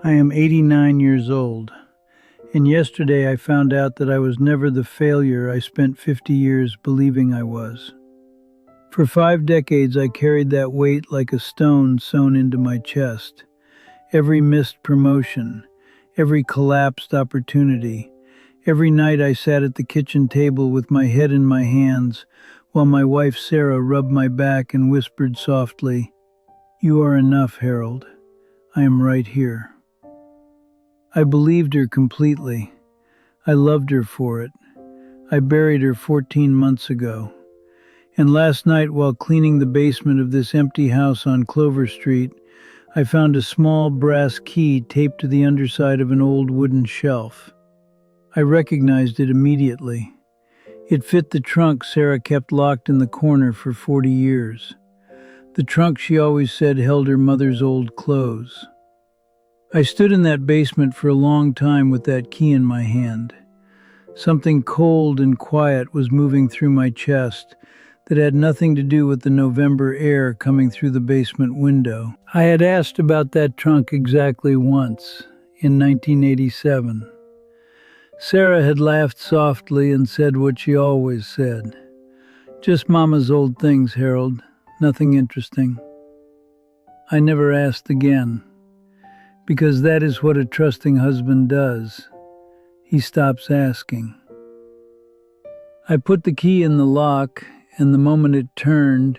I am 89 years old, and yesterday I found out that I was never the failure I spent 50 years believing I was. For 5 decades, I carried that weight like a stone sewn into my chest. Every missed promotion, every collapsed opportunity, every night I sat at the kitchen table with my head in my hands while my wife Sarah rubbed my back and whispered softly, "You are enough, Harold. I am right here." I believed her completely. I loved her for it. I buried her 14 months ago. And last night, while cleaning the basement of this empty house on Clover Street, I found a small brass key taped to the underside of an old wooden shelf. I recognized it immediately. It fit the trunk Sarah kept locked in the corner for 40 years. The trunk she always said held her mother's old clothes. I stood in that basement for a long time with that key in my hand. Something cold and quiet was moving through my chest that had nothing to do with the November air coming through the basement window. I had asked about that trunk exactly once, in 1987. Sarah had laughed softly and said what she always said. "Just Mama's old things, Harold. Nothing interesting." I never asked again, because that is what a trusting husband does. He stops asking. I put the key in the lock, and the moment it turned,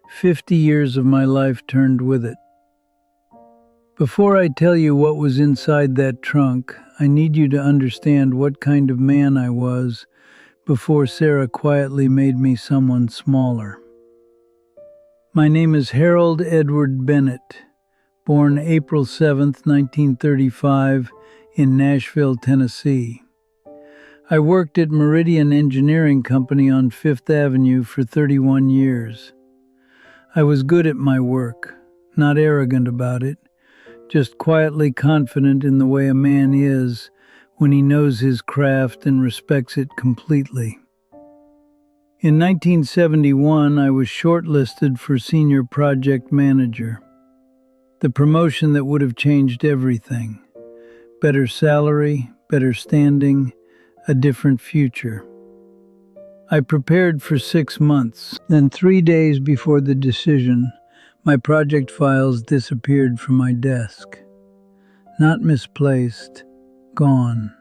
50 years of my life turned with it. Before I tell you what was inside that trunk, I need you to understand what kind of man I was before Sarah quietly made me someone smaller. My name is Harold Edward Bennett, born April 7th, 1935, in Nashville, Tennessee. I worked at Meridian Engineering Company on Fifth Avenue for 31 years. I was good at my work, not arrogant about it, just quietly confident in the way a man is when he knows his craft and respects it completely. In 1971, I was shortlisted for Senior Project Manager, the promotion that would have changed everything. Better salary, better standing, a different future. I prepared for 6 months. Then 3 days before the decision, my project files disappeared from my desk. Not misplaced, gone.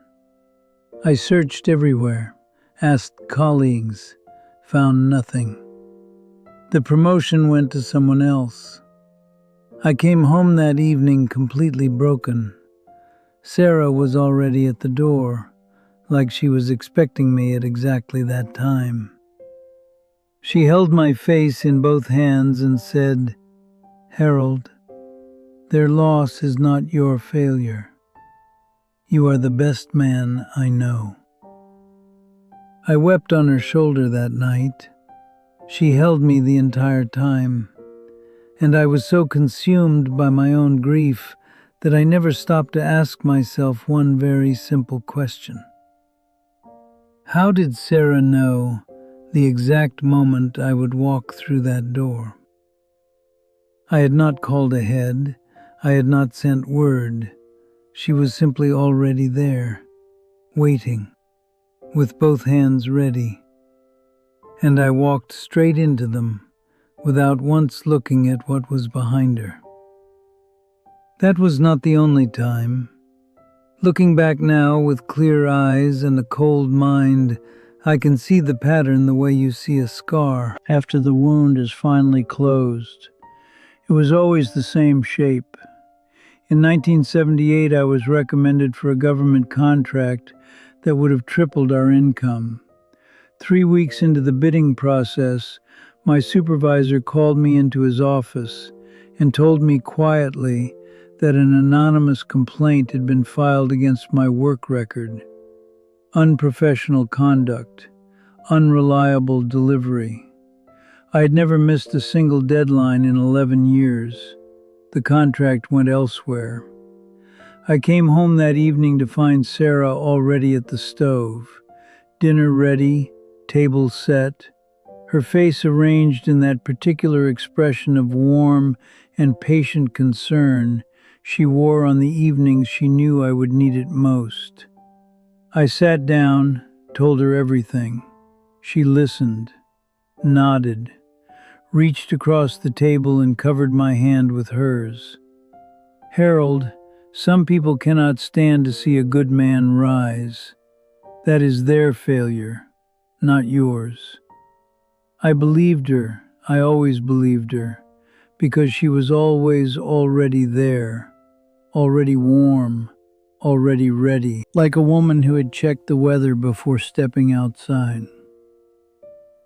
I searched everywhere, asked colleagues, found nothing. The promotion went to someone else. I came home that evening completely broken. Sarah was already at the door, like she was expecting me at exactly that time. She held my face in both hands and said, "Harold, their loss is not your failure. You are the best man I know." I wept on her shoulder that night. She held me the entire time, and I was so consumed by my own grief that I never stopped to ask myself one very simple question. How did Sarah know the exact moment I would walk through that door? I had not called ahead. I had not sent word. She was simply already there, waiting, with both hands ready. And I walked straight into them, without once looking at what was behind her. That was not the only time. Looking back now with clear eyes and a cold mind, I can see the pattern the way you see a scar after the wound is finally closed. It was always the same shape. In 1978, I was recommended for a government contract that would have tripled our income. 3 weeks into the bidding process, my supervisor called me into his office and told me quietly that an anonymous complaint had been filed against my work record. Unprofessional conduct, unreliable delivery. I had never missed a single deadline in 11 years. The contract went elsewhere. I came home that evening to find Sarah already at the stove. Dinner ready, table set, her face arranged in that particular expression of warm and patient concern she wore on the evenings she knew I would need it most. I sat down, told her everything. She listened, nodded, reached across the table and covered my hand with hers. Harold, some people cannot stand to see a good man rise. That is their failure, not yours. I believed her, I always believed her, because she was always already there, already warm, already ready, like a woman who had checked the weather before stepping outside.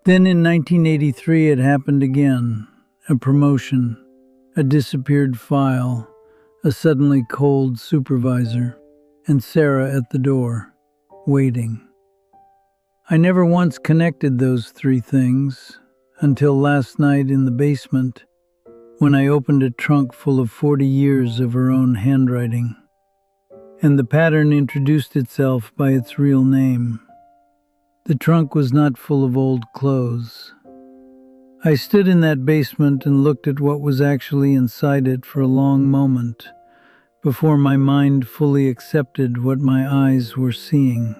Then in 1983 it happened again, a promotion, a disappeared file, a suddenly cold supervisor, and Sarah at the door, waiting. I never once connected those three things until last night in the basement when I opened a trunk full of 40 years of her own handwriting, and the pattern introduced itself by its real name. The trunk was not full of old clothes. I stood in that basement and looked at what was actually inside it for a long moment before my mind fully accepted what my eyes were seeing.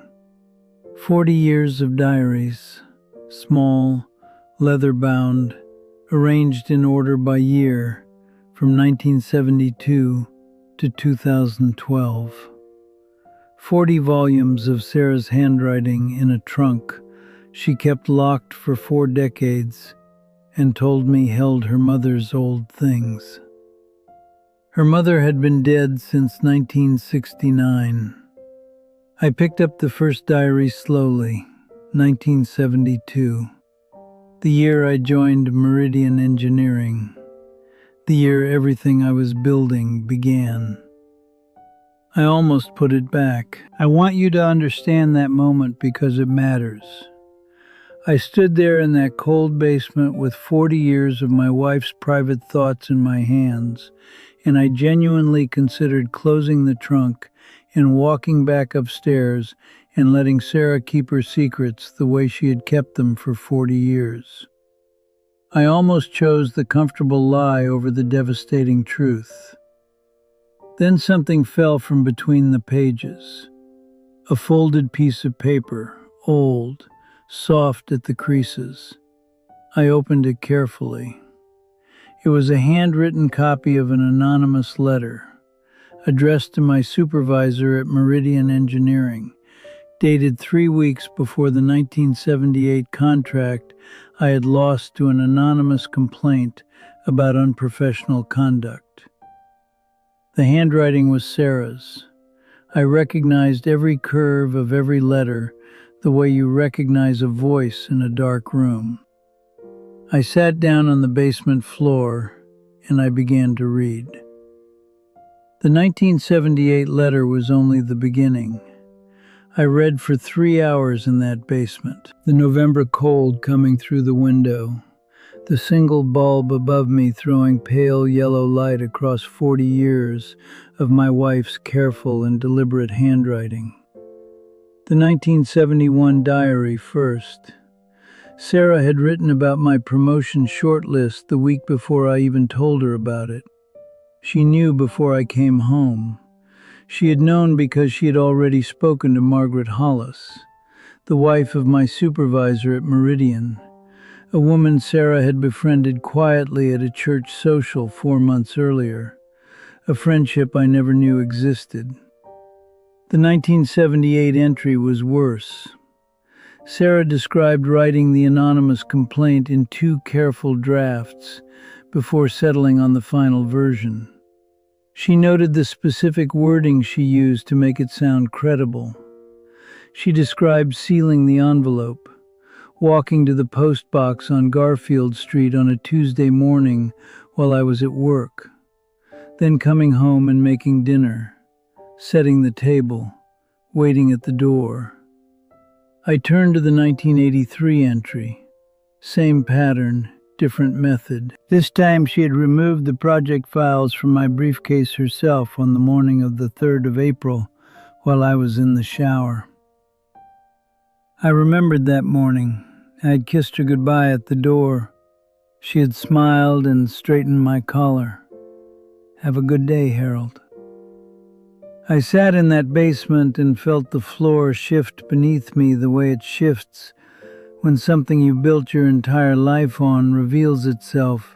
40 years of diaries, small, leather-bound, arranged in order by year, from 1972 to 2012. 40 volumes of Sarah's handwriting in a trunk she kept locked for 4 decades and told me held her mother's old things. Her mother had been dead since 1969. I picked up the first diary slowly, 1972, the year I joined Meridian Engineering, the year everything I was building began. I almost put it back. I want you to understand that moment because it matters. I stood there in that cold basement with 40 years of my wife's private thoughts in my hands, and I genuinely considered closing the trunk and walking back upstairs and letting Sarah keep her secrets the way she had kept them for 40 years. I almost chose the comfortable lie over the devastating truth. Then something fell from between the pages. A folded piece of paper, old, soft at the creases. I opened it carefully. It was a handwritten copy of an anonymous letter, addressed to my supervisor at Meridian Engineering, dated 3 weeks before the 1978 contract I had lost to an anonymous complaint about unprofessional conduct. The handwriting was Sarah's. I recognized every curve of every letter the way you recognize a voice in a dark room. I sat down on the basement floor and I began to read. The 1978 letter was only the beginning. I read for 3 hours in that basement, the November cold coming through the window, the single bulb above me throwing pale yellow light across 40 years of my wife's careful and deliberate handwriting. The 1971 diary first. Sarah had written about my promotion shortlist the week before I even told her about it. She knew before I came home. She had known because she had already spoken to Margaret Hollis, the wife of my supervisor at Meridian, a woman Sarah had befriended quietly at a church social 4 months earlier, a friendship I never knew existed. The 1978 entry was worse. Sarah described writing the anonymous complaint in 2 careful drafts before settling on the final version. She noted the specific wording she used to make it sound credible. She described sealing the envelope, walking to the post box on Garfield Street on a Tuesday morning while I was at work, then coming home and making dinner, setting the table, waiting at the door. I turned to the 1983 entry. Same pattern, different method. This time she had removed the project files from my briefcase herself on the morning of the 3rd of April while I was in the shower. I remembered that morning. I had kissed her goodbye at the door. She had smiled and straightened my collar. "Have a good day, Harold." I sat in that basement and felt the floor shift beneath me the way it shifts when something you built your entire life on reveals itself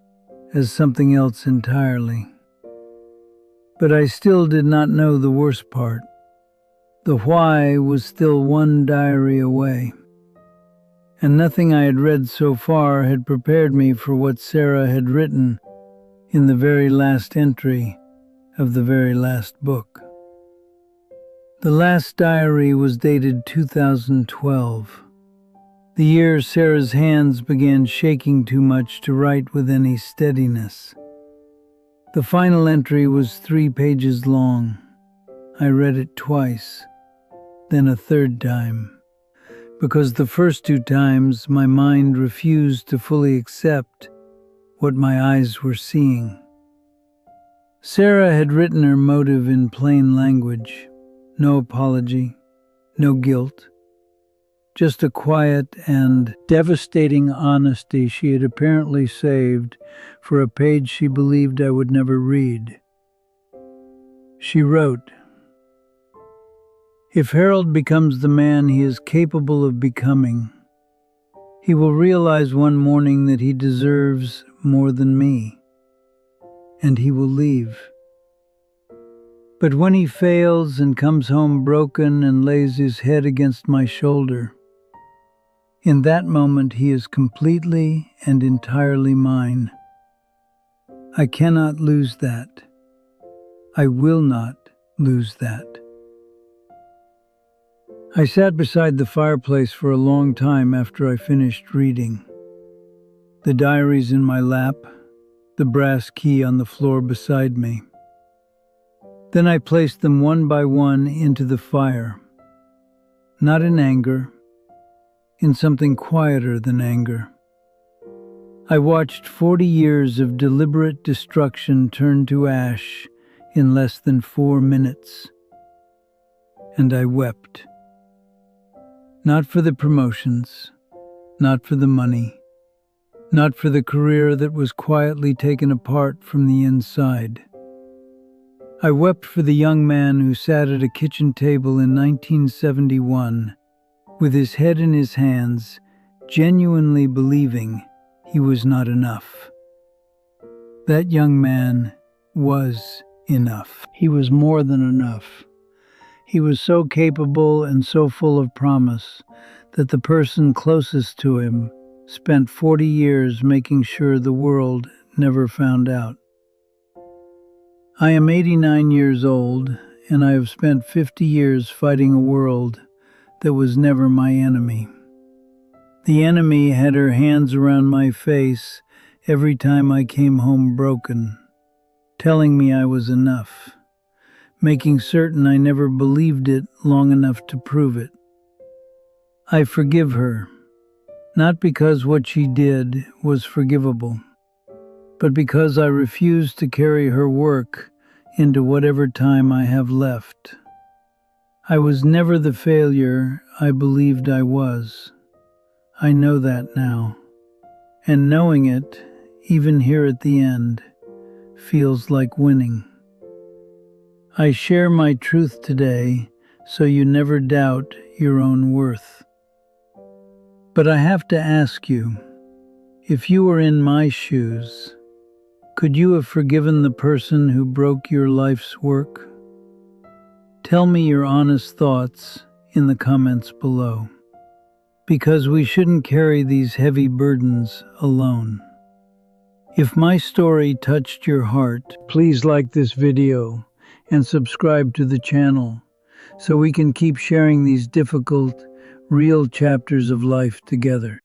as something else entirely. But I still did not know the worst part. The why was still one diary away, and nothing I had read so far had prepared me for what Sarah had written in the very last entry of the very last book. The last diary was dated 2012, the year Sarah's hands began shaking too much to write with any steadiness. The final entry was 3 pages long. I read it twice, then a third time, because the first 2 times my mind refused to fully accept what my eyes were seeing. Sarah had written her motive in plain language. No apology, no guilt, just a quiet and devastating honesty she had apparently saved for a page she believed I would never read. She wrote, "If Harold becomes the man he is capable of becoming, he will realize one morning that he deserves more than me, and he will leave. But when he fails and comes home broken and lays his head against my shoulder, in that moment he is completely and entirely mine. I cannot lose that. I will not lose that." I sat beside the fireplace for a long time after I finished reading. The diaries in my lap, the brass key on the floor beside me. Then I placed them one by one into the fire, not in anger, in something quieter than anger. I watched 40 years of deliberate destruction turn to ash in less than 4 minutes, and I wept. Not for the promotions, not for the money, not for the career that was quietly taken apart from the inside. I wept for the young man who sat at a kitchen table in 1971, with his head in his hands, genuinely believing he was not enough. That young man was enough. He was more than enough. He was so capable and so full of promise that the person closest to him spent 40 years making sure the world never found out. I am 89 years old, and I have spent 50 years fighting a world that was never my enemy. The enemy had her hands around my face every time I came home broken, telling me I was enough, making certain I never believed it long enough to prove it. I forgive her, not because what she did was forgivable, but because I refuse to carry her work into whatever time I have left. I was never the failure I believed I was. I know that now, and knowing it, even here at the end, feels like winning. I share my truth today so you never doubt your own worth. But I have to ask you, if you were in my shoes, could you have forgiven the person who broke your life's work? Tell me your honest thoughts in the comments below, because we shouldn't carry these heavy burdens alone. If my story touched your heart, please like this video and subscribe to the channel so we can keep sharing these difficult, real chapters of life together.